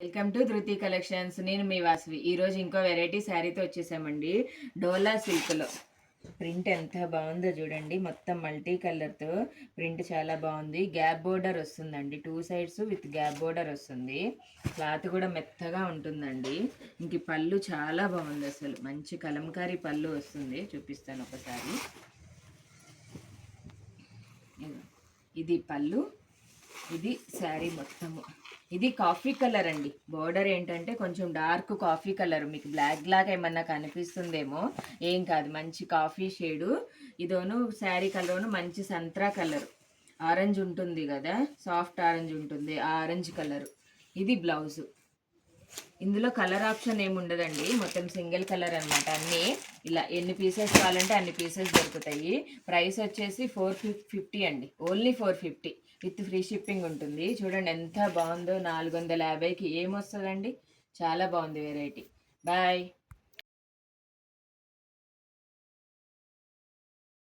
Welcome to ధృతి collections. నేను మీ వాసవి. ఈరోజు ఇంకో వెరైటీ శారీతో వచ్చేసామండి. డోలా సిల్క్లో ప్రింట్ ఎంత బాగుందో చూడండి. మొత్తం మల్టీ కలర్తో ప్రింట్ చాలా బాగుంది. గ్యాప్ బోర్డర్ వస్తుందండి, 2 సైడ్స్ విత్ గ్యాప్ బోర్డర్ వస్తుంది. క్లాత్ కూడా మెత్తగా ఉంటుందండి. ఇంక పళ్ళు చాలా బాగుంది, అసలు మంచి కలంకారీ పళ్ళు వస్తుంది. చూపిస్తాను ఒకసారి. ఇది పళ్ళు, ఇది శారీ మొత్తము. ఇది కాఫీ కలర్ అండి. బోర్డర్ ఏంటంటే కొంచెం డార్క్ కాఫీ కలర్. మీకు బ్లాక్ బ్లాక్ ఏమన్నా కనిపిస్తుందేమో, ఏం కాదు, మంచి కాఫీ షేడు. ఇదోను శారీ కలర్ను మంచి సంత్రా కలర్, ఆరెంజ్ ఉంటుంది కదా, సాఫ్ట్ ఆరెంజ్ ఉంటుంది, ఆ ఆరెంజ్ కలర్. ఇది బ్లౌజు. ఇందులో కలర్ ఆప్షన్ ఏమి ఉండదండి, మొత్తం సింగిల్ కలర్ అనమాట. అన్నీ ఇలా ఎన్ని పీసెస్ కావాలంటే అన్ని పీసెస్ దొరుకుతాయి. ప్రైస్ వచ్చేసి 450 అండి, ఓన్లీ 450 విత్ ఫ్రీ షిప్పింగ్ ఉంటుంది. చూడండి ఎంత బాగుందో. 450కి ఏమొస్తుందండి. చాలా బాగుంది వెరైటీ. బాయ్.